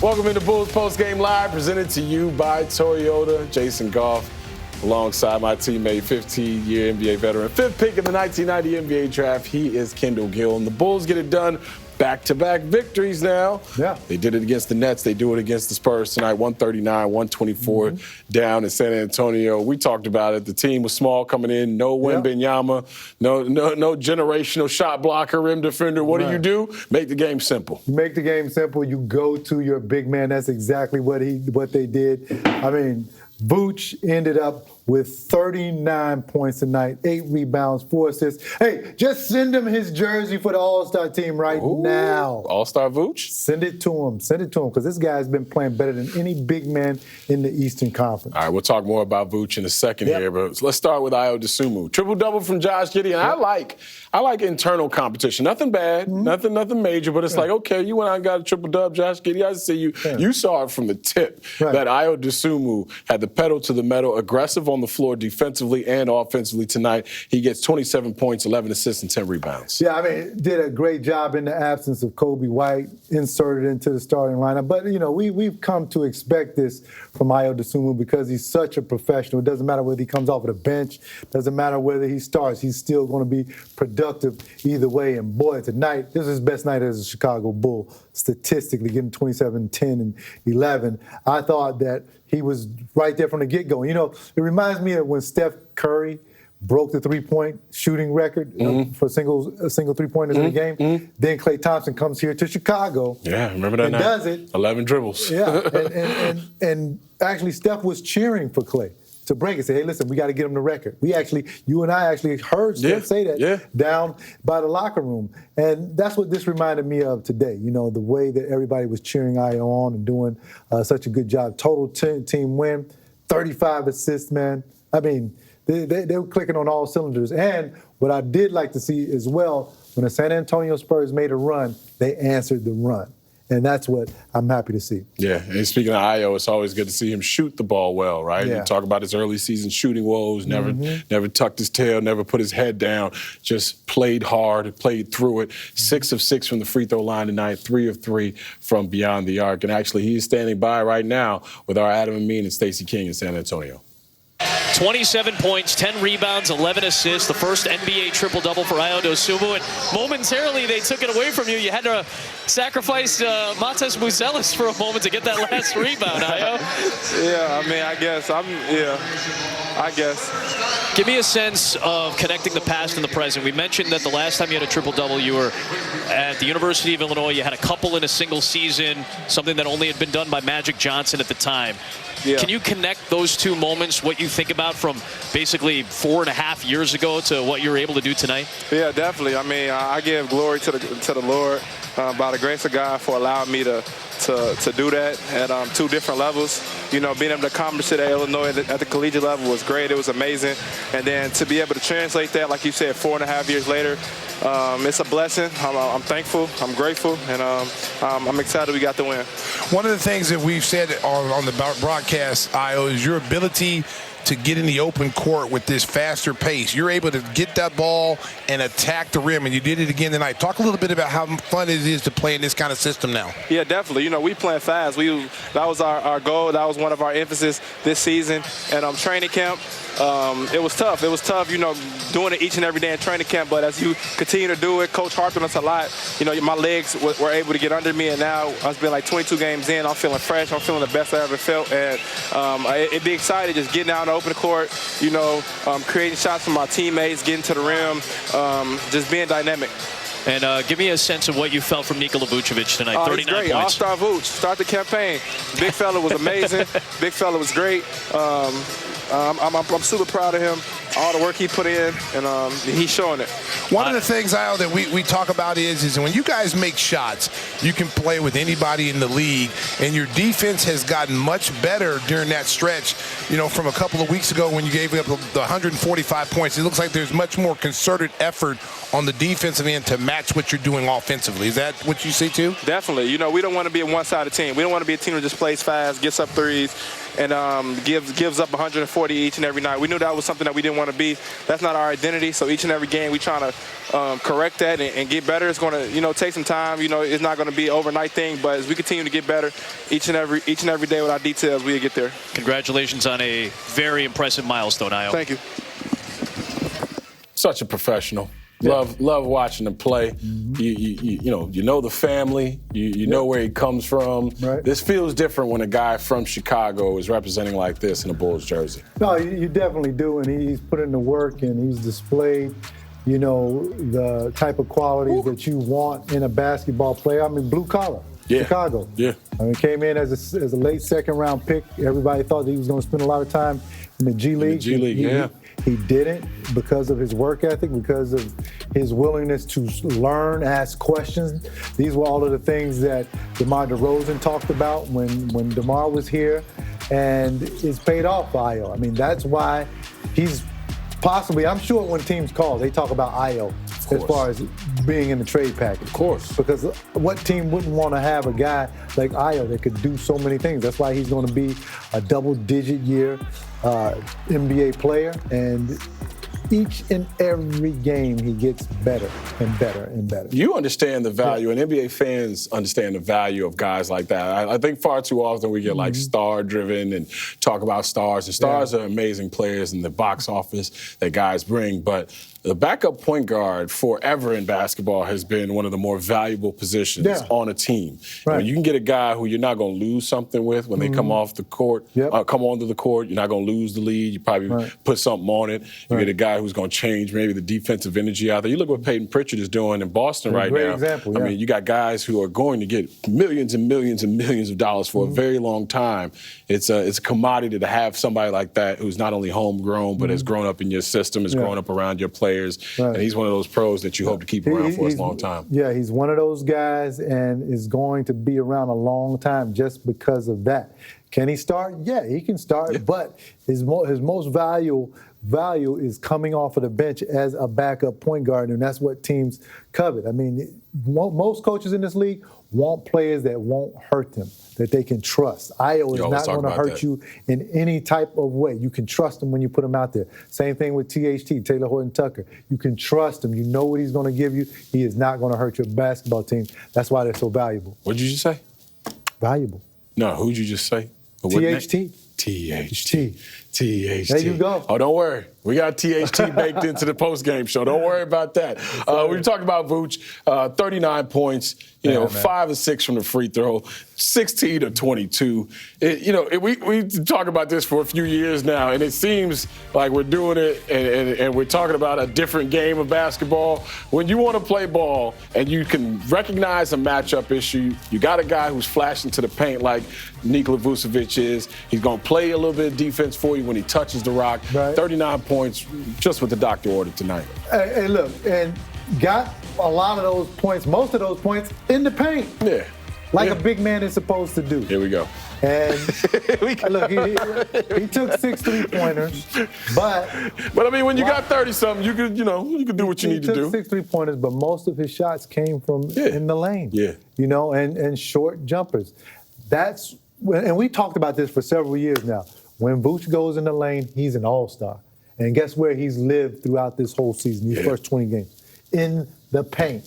Welcome into Bulls Postgame Live, presented to you by Toyota. Jason Goff, alongside my teammate, 15-year NBA veteran, fifth pick in the 1990 NBA draft. He is Kendall Gill, and the Bulls get it done. Back-to-back victories now. Yeah. They did it against the Nets. They do it against the Spurs tonight, 139-124 down in San Antonio. We talked about it. The team was small coming in. No Wembanyama, no generational shot blocker, rim defender. What do? Make the game simple. You make the game simple. You go to your big man. That's exactly what they did. I mean, Vooch ended up with 39 points tonight, 8 rebounds, 4 assists. Hey, just send him his jersey for the All-Star team now. All-Star Vooch? Send it to him. Send it to him, because this guy's been playing better than any big man in the Eastern Conference. All right, we'll talk more about Vooch in a second here, but let's start with Ayo Dosunmu. Triple-double from Josh Giddey, and I like internal competition. Nothing bad, nothing major, but it's like, okay, you went out and got a triple-dub, Josh Giddey. I see you. You saw it from the tip that Ayo Dosunmu had the pedal to the metal, aggressive on the floor defensively and offensively tonight. He gets 27 points, 11 assists, and 10 rebounds. Yeah, I mean, did a great job in the absence of Kobe White, inserted into the starting lineup. But, you know, we've come to expect this from Ayo Dosunmu because he's such a professional. It doesn't matter whether he comes off of the bench. Doesn't matter whether he starts. He's still going to be productive either way. And, boy, tonight, this is his best night as a Chicago Bull, statistically, getting 27, 10, and 11. I thought that he was right there from the get-go. You know, it reminds me of when Steph Curry broke the three-point shooting record for a single three-pointers in the game. Then Klay Thompson comes here to Chicago. Yeah, remember that and night? Does it. 11 dribbles. Yeah, and actually Steph was cheering for Klay to break it. Say, hey, listen, we got to get him the record. You and I actually heard Steph say that down by the locker room. And that's what this reminded me of today. You know, the way that everybody was cheering Ayo on and doing such a good job. Total team win, 35 assists, man. I mean, they were clicking on all cylinders. And what I did like to see as well, when the San Antonio Spurs made a run, they answered the run. And that's what I'm happy to see. Yeah, and speaking of Ayo, it's always good to see him shoot the ball well, right? Yeah. You talk about his early season shooting woes, never tucked his tail, never put his head down, just played hard, played through it. 6 of 6 from the free throw line tonight, 3 of 3 from beyond the arc. And actually, he's standing by right now with our Adam Amin and Stacey King in San Antonio. 27 points, 10 rebounds, 11 assists, the first NBA triple-double for Ayo Dosunmu, and momentarily they took it away from you. You had to sacrifice Matas Muzelis for a moment to get that last rebound, Ayo. Yeah, I mean, I guess. Give me a sense of connecting the past and the present. We mentioned that the last time you had a triple-double, you were at the University of Illinois. You had a couple in a single season, something that only had been done by Magic Johnson at the time. Yeah. Can you connect those two moments, what you think about from basically 4.5 years ago to what you were able to do tonight? Yeah, definitely. I mean, I give glory to the Lord by the grace of God for allowing me to do that at 2 different levels. You know, being able to accomplish it at Illinois at the collegiate level was great. It was amazing. And then to be able to translate that, like you said, 4.5 years later, it's a blessing. I'm thankful. I'm grateful. And I'm excited we got the win. One of the things that we've said on the broadcast, Ayo, is your ability to get in the open court with this faster pace. You're able to get that ball and attack the rim, and you did it again tonight. Talk a little bit about how fun it is to play in this kind of system now. Yeah, definitely. You know, we playing fast. That was our goal. That was one of our emphasis this season. And training camp, it was tough. It was tough, you know, doing it each and every day in training camp. But as you continue to do it, Coach harped on us a lot. You know, my legs were able to get under me, and now it's been like 22 games in. I'm feeling fresh. I'm feeling the best I ever felt. And it'd be exciting just getting out on the open court, you know, creating shots for my teammates, getting to the rim, just being dynamic. And give me a sense of what you felt from Nikola Vucevic tonight. 39 great. points. All-star Vooch. Start the campaign. Big fella was amazing. Big fella was great. I'm super proud of him, all the work he put in, and he's showing it. One of the things, Ayo, that we talk about is when you guys make shots, you can play with anybody in the league, and your defense has gotten much better during that stretch. You know, from a couple of weeks ago when you gave up the 145 points, it looks like there's much more concerted effort on the defensive end to match what you're doing offensively. Is that what you see too? Definitely. You know, we don't want to be a one-sided team. We don't want to be a team that just plays fast, gets up threes, and gives up 140 each and every night. We knew that was something that we didn't want to be. That's not our identity. So each and every game, we trying to correct that and get better. It's going to, take some time. It's not going to be an overnight thing, but as we continue to get better each and every day with our details, we'll get there. Congratulations on a very impressive milestone, Ayo. Thank you. Such a professional. Love watching him play. You know the family. You know where he comes from. Right. This feels different when a guy from Chicago is representing like this in a Bulls jersey. No, you definitely do, and he's put in the work and he's displayed, the type of qualities that you want in a basketball player. I mean, blue collar. Yeah. Chicago. Yeah. I mean, came in as a late second-round pick. Everybody thought that he was going to spend a lot of time in the G League. He didn't because of his work ethic, because of his willingness to learn, ask questions. These were all of the things that DeMar DeRozan talked about when DeMar was here, and it's paid off for Ayo. I mean, that's why he's possibly, I'm sure when teams call, they talk about Ayo as far as being in the trade package. Of course. Because what team wouldn't want to have a guy like Ayo that could do so many things? That's why he's going to be a double-digit year NBA player, and each and every game he gets better and better and better. You understand the value, and NBA fans understand the value of guys like that. I think far too often we get like star-driven and talk about stars, and stars are amazing players in the box office that guys bring, but the backup point guard forever in basketball has been one of the more valuable positions on a team. Right. You can get a guy who you're not going to lose something with when they come off the court, come onto the court. You're not going to lose the lead. You probably put something on it. You get a guy who's going to change maybe the defensive energy out there. You look what Peyton Pritchard is doing in Boston right great now. Example, I mean, you got guys who are going to get millions and millions and millions of dollars for a very long time. It's a commodity to have somebody like that who's not only homegrown but has grown up in your system, has grown up around your players. And he's one of those pros that you hope to keep around for a long time. Yeah, he's one of those guys and is going to be around a long time just because of that. Can he start? Yeah, he can start, but his most value is coming off of the bench as a backup point guard, and that's what teams covet. I mean, most coaches in this league want players that won't hurt them, that they can trust. Ayo is not going to hurt you in any type of way. You can trust him when you put him out there. Same thing with THT, Taylor Horton-Tucker. You can trust him. You know what he's going to give you. He is not going to hurt your basketball team. That's why they're so valuable. What did you just say? Valuable. No, who'd you just say? THT. THT. There you go. Oh, don't worry. We got THT baked into the postgame show. Don't worry about that. We talked about Vooch, 39 points, 5 of 6 from the free throw, 16 of 22. We talk about this for a few years now, and it seems like we're doing it and we're talking about a different game of basketball. When you want to play ball and you can recognize a matchup issue, you got a guy who's flashing to the paint like Nikola Vucevic is. He's going to play a little bit of defense for you when he touches the rock. Right. 39 points, just what the doctor ordered tonight. Hey, look, and got a lot of those points, most of those points, in the paint. Yeah. Like a big man is supposed to do. Here we go. And look, he took 6 3-pointers, but I mean, when you got 30-something, you could do what you need to do. He took 6 3-pointers, but most of his shots came from in the lane. Yeah. And short jumpers. And we talked about this for several years now. When Vooch goes in the lane, he's an all-star. And guess where he's lived throughout this whole season, these first 20 games? In the paint.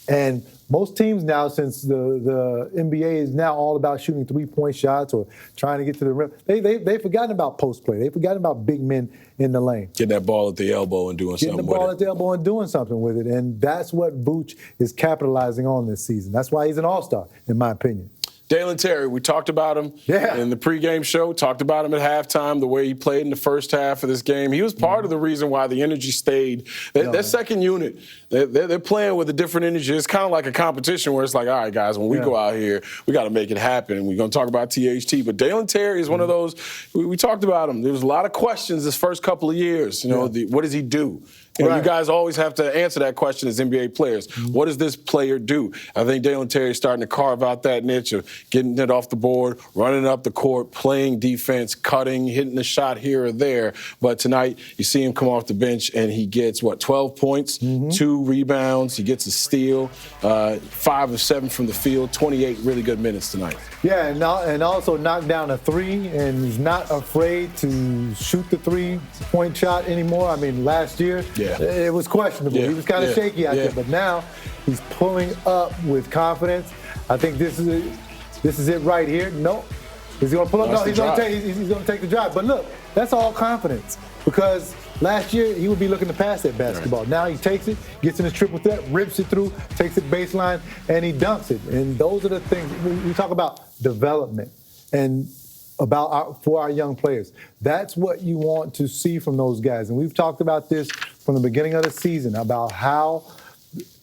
And most teams now, since the NBA is now all about shooting 3-point shots or trying to get to the rim, they've forgotten about post play. They've forgotten about big men in the lane. Getting that ball at the elbow and doing something with it. Getting the ball at the elbow and doing something with it. And that's what Vooch is capitalizing on this season. That's why he's an all-star, in my opinion. Dalen Terry, we talked about him in the pregame show, talked about him at halftime, the way he played in the first half of this game. He was part of the reason why the energy stayed. That second unit, they're playing with a different energy. It's kind of like a competition where it's like, all right, guys, when we go out here, we got to make it happen. We're going to talk about THT. But Dalen Terry is one of those, we talked about him. There was a lot of questions this first couple of years. What does he do? You know, Right. you guys always have to answer that question as NBA players. What does this player do? I think Dalen Terry's starting to carve out that niche of getting it off the board, running up the court, playing defense, cutting, hitting the shot here or there. But tonight, you see him come off the bench, and he gets, 12 points, 2 rebounds, he gets a steal, 5 of 7 from the field, 28 really good minutes tonight. Yeah, and also knocked down a 3, and he's not afraid to shoot the 3-point shot anymore. I mean, last year, it was questionable. Yeah. He was kind of shaky out there, but now he's pulling up with confidence. I think this is it right here. No. Is he going to pull up? No, he's going to take the drive. But look, that's all confidence, because last year he would be looking to pass that basketball. Right. Now he takes it, gets in his triple threat, rips it through, takes it baseline, and he dunks it. And those are the things we talk about, development and for our young players. That's what you want to see from those guys. And we've talked about this from the beginning of the season, about how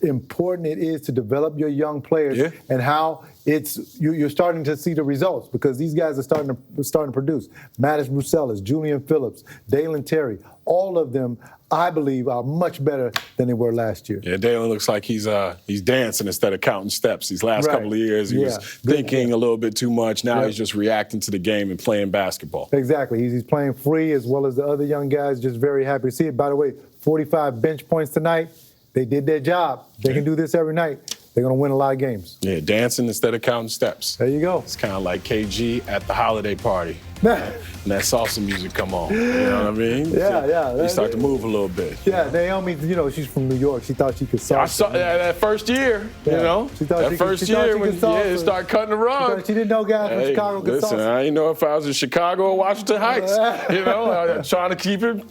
important it is to develop your young players and how you're starting to see the results, because these guys are starting to produce. Mattis Brucelis, Julian Phillips, Dalen Terry, all of them, I believe, are much better than they were last year. Yeah, Dalen looks like he's dancing instead of counting steps. These last couple of years, he was thinking a little bit too much. Now he's just reacting to the game and playing basketball. Exactly. He's playing free, as well as the other young guys. Just very happy to see it. By the way, 45 bench points tonight. They did their job. They can do this every night. They're going to win a lot of games. Yeah, dancing instead of counting steps. There you go. It's kind of like KG at the holiday party. And that salsa music come on. You know what I mean? Yeah. You start to move a little bit. Yeah, Naomi, she's from New York. She thought she could salsa. I saw that first year, She thought that first year when it started cutting the rug. She didn't know guys from Chicago could listen, salsa. I didn't know if I was in Chicago or Washington Heights. Trying to keep it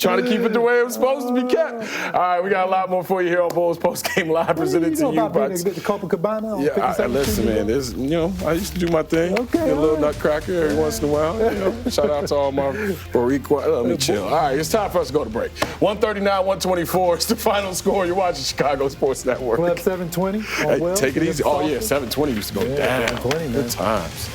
the way it was supposed to be kept. All right, we got a lot more for you here on Bulls Postgame Live, presented to you by the Copacabana on 57th listen, Street? man, I used to do my thing. Okay, Get a little all right. nutcracker every once in a while. Shout out to all my Boricua. Let me chill. All right, it's time for us to go to break. 139-124 is the final score. You're watching Chicago Sports Network. Club 720. Hey, take it easy. Oh, yeah, 720 used to go down. 720, man. Good times.